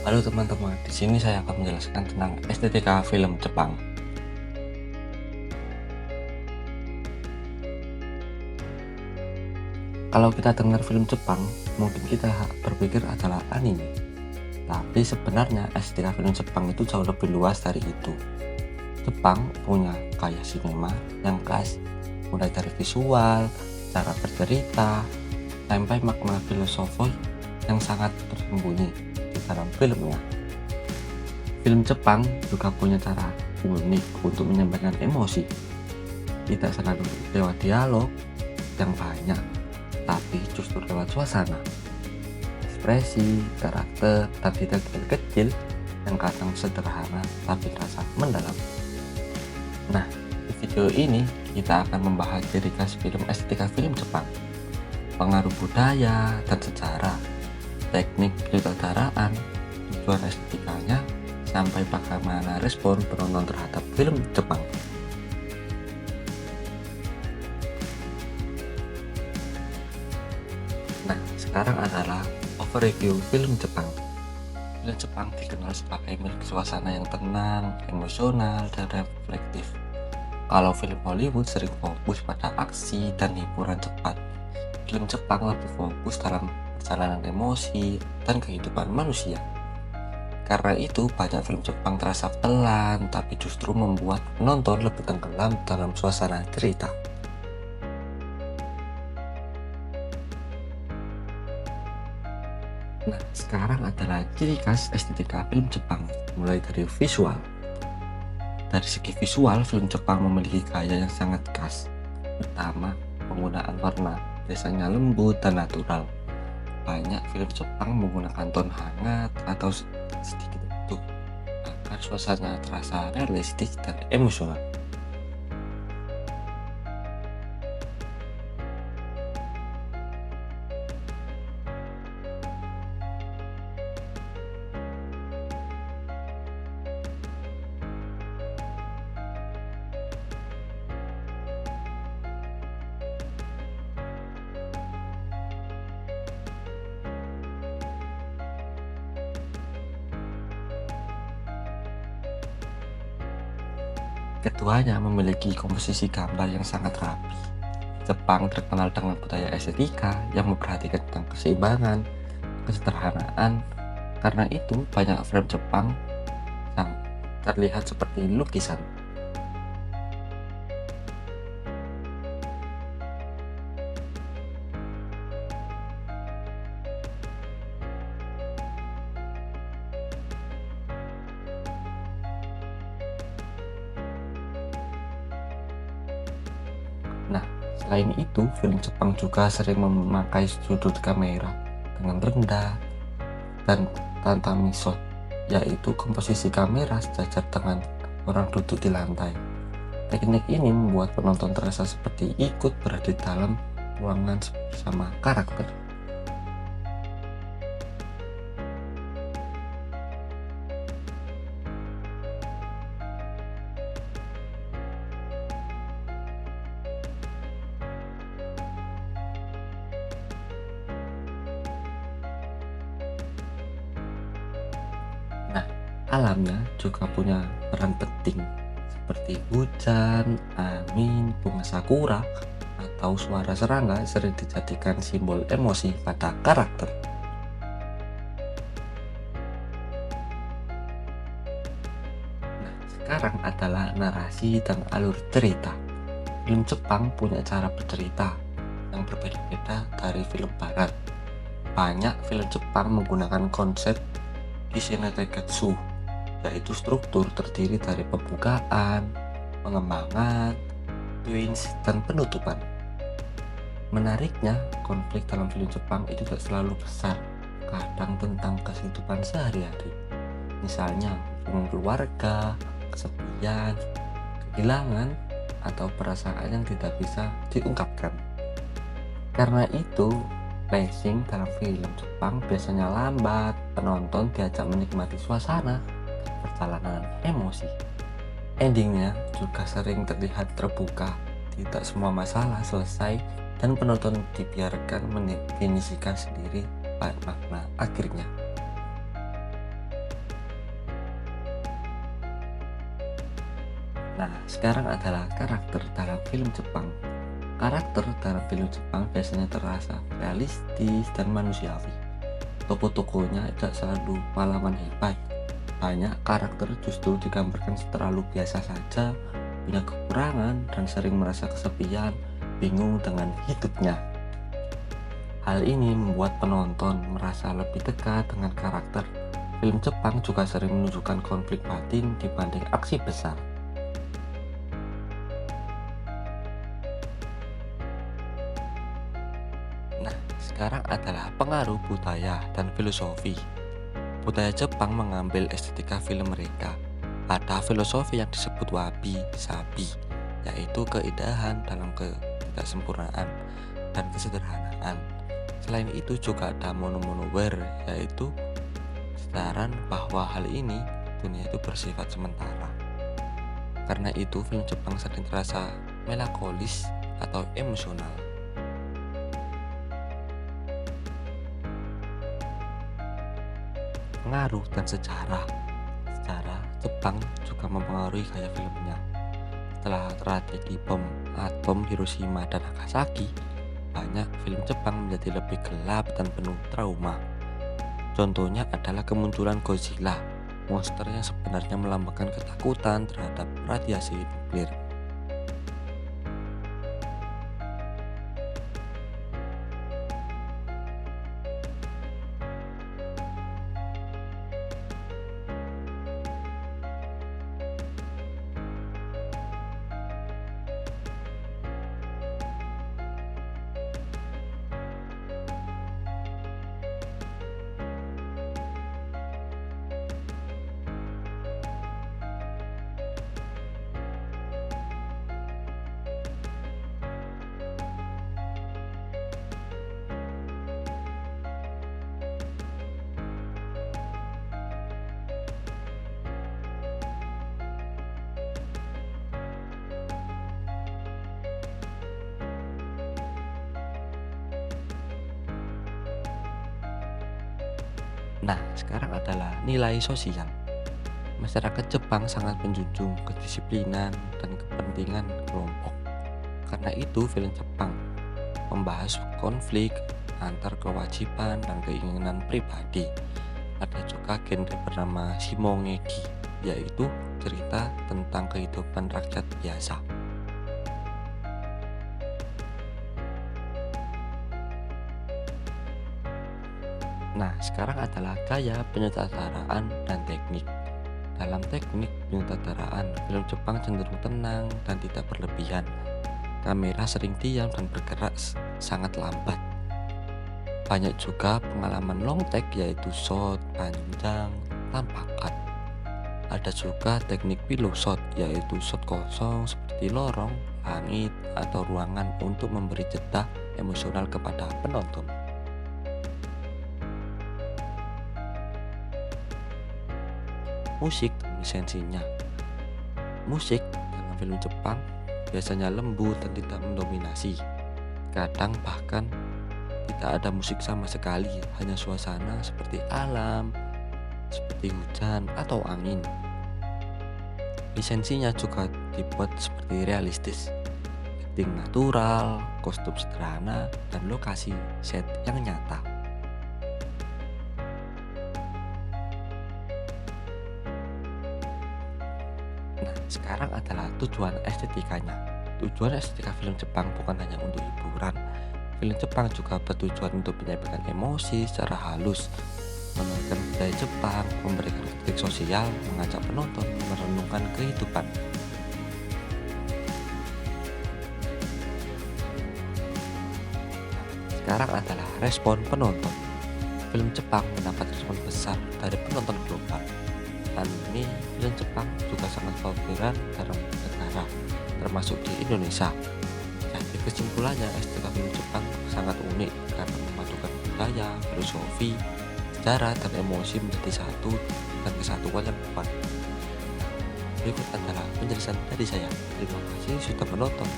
Halo teman-teman, di sini saya akan menjelaskan tentang estetika film Jepang. Kalau kita dengar film Jepang, mungkin kita berpikir adalah anime. Tapi sebenarnya estetika film Jepang itu jauh lebih luas dari itu. Jepang punya gaya sinema yang khas, mulai dari visual, cara bercerita, sampai makna filosofi yang sangat tersembunyi di dalam filmnya. Film Jepang juga punya cara unik untuk menyampaikan emosi. Tidak selalu lewat dialog yang banyak, tapi justru lewat suasana, ekspresi, karakter, dan detail kecil yang kadang sederhana tapi terasa mendalam. Nah, di video ini kita akan membahas ciri khas film estetika film Jepang, pengaruh budaya dan sejarah, teknik penyutradaraan, tujuan estetikanya, sampai bagaimana respon penonton terhadap film Jepang. Nah, sekarang adalah overview film Jepang. Film Jepang dikenal sebagai milik suasana yang tenang, emosional, dan reflektif. Kalau film Hollywood sering fokus pada aksi dan hiburan cepat, film Jepang lebih fokus dalam perjalanan emosi dan kehidupan manusia. Karena itu, banyak film Jepang terasa pelan, tapi justru membuat penonton lebih tenggelam dalam suasana cerita. Nah, sekarang adalah ciri khas estetika film Jepang, mulai dari visual. Dari segi visual, film Jepang memiliki gaya yang sangat khas. Pertama, penggunaan warna, biasanya lembut dan natural. Banyak film Jepang menggunakan ton hangat atau sedikit redup, agar suasana terasa realistis dan emosional. Keduanya memiliki komposisi gambar yang sangat rapi. Jepang terkenal dengan budaya estetika yang memperhatikan tentang keseimbangan, kesederhanaan. Karena itu, banyak film Jepang yang terlihat seperti lukisan. Nah, selain itu, film Jepang juga sering memakai sudut kamera dengan rendah dan tatami shot, yaitu komposisi kamera sejajar dengan orang duduk di lantai. Teknik ini membuat penonton terasa seperti ikut berada di dalam ruangan bersama karakter. Nah, alamnya juga punya peran penting, seperti hujan, angin, bunga sakura, atau suara serangga sering dijadikan simbol emosi pada karakter. Nah, sekarang adalah narasi dan alur cerita. Film Jepang punya cara bercerita yang berbeda-beda dari film Barat. Banyak film Jepang menggunakan konsep Kishineteketsu, yaitu struktur terdiri dari pembukaan, pengembangan, twins, dan penutupan. Menariknya, konflik dalam film Jepang itu tidak selalu besar, kadang tentang kehidupan sehari-hari. Misalnya, hubungan keluarga, kesepian, kehilangan, atau perasaan yang tidak bisa diungkapkan. Karena itu, pacing dalam film Jepang biasanya lambat, penonton diajak menikmati suasana, perjalanan emosi. Endingnya juga sering terlihat terbuka, tidak semua masalah selesai, dan penonton dibiarkan mendefinisikan sendiri makna akhirnya. Nah, sekarang adalah karakter dalam film Jepang. Karakter dalam film Jepang biasanya terasa realistis dan manusiawi. Tokoh-tokohnya tidak selalu pahlawan hebat. Banyak karakter justru digambarkan terlalu biasa saja, punya kekurangan, dan sering merasa kesepian, bingung dengan hidupnya. Hal ini membuat penonton merasa lebih dekat dengan karakter. Film Jepang juga sering menunjukkan konflik batin dibanding aksi besar. Nah, sekarang adalah pengaruh budaya dan filosofi. Budaya Jepang mengambil estetika film mereka. Ada filosofi yang disebut wabi-sabi, yaitu keindahan dalam ketidaksempurnaan dan kesederhanaan. Selain itu juga ada mono-monower, yaitu kesadaran bahwa hal ini dunia itu bersifat sementara. Karena itu film Jepang sering terasa melankolis atau emosional. Pengaruh dan sejarah. Sejarah Jepang juga mempengaruhi gaya filmnya. Setelah tragedi bom atom Hiroshima dan Nagasaki, banyak film Jepang menjadi lebih gelap dan penuh trauma. Contohnya adalah kemunculan Godzilla, monster yang sebenarnya melambangkan ketakutan terhadap radiasi nuklir. Nah, sekarang adalah nilai sosial. Masyarakat Jepang sangat menjunjung kedisiplinan dan kepentingan kelompok. Karena itu, film Jepang membahas konflik antar kewajiban dan keinginan pribadi. Ada juga genre bernama Shimongeki, yaitu cerita tentang kehidupan rakyat biasa. Nah, sekarang adalah gaya penyutradaraan dan teknik. Dalam teknik penyutradaraan, film Jepang cenderung tenang dan tidak berlebihan. Kamera sering diam dan bergerak sangat lambat. Banyak juga pengalaman long take, yaitu shot panjang tanpa cut. Ada juga teknik pillow shot, yaitu shot kosong seperti lorong, langit, atau ruangan untuk memberi jeda emosional kepada penonton. Musik dan lisensinya. Musik dalam film Jepang biasanya lembut dan tidak mendominasi. Kadang bahkan tidak ada musik sama sekali, hanya suasana seperti alam, seperti hujan atau angin. Lisensinya juga dibuat seperti realistis, setting natural, kostum sederhana, dan lokasi set yang nyata. Nah, sekarang adalah tujuan estetikanya. Tujuan estetika film Jepang bukan hanya untuk hiburan. Film Jepang juga bertujuan untuk menyampaikan emosi secara halus, menaikkan budaya Jepang, memberikan kritik sosial, mengajak penonton merenungkan kehidupan. Sekarang adalah respon penonton. Film Jepang mendapat respon besar dari penonton global. Anime film Jepang juga sangat populer dalam negara, termasuk di Indonesia. Jadi kesimpulannya, estetika film Jepang sangat unik karena memadukan budaya, filosofi, sejarah, dan emosi menjadi satu dan kesatuan yang kuat. Berikut adalah penjelasan dari saya. Terima kasih sudah menonton.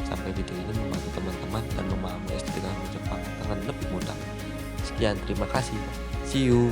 Sampai video ini membantu teman-teman dan memahami estetika film Jepang dengan lebih mudah. Sekian, terima kasih. See you.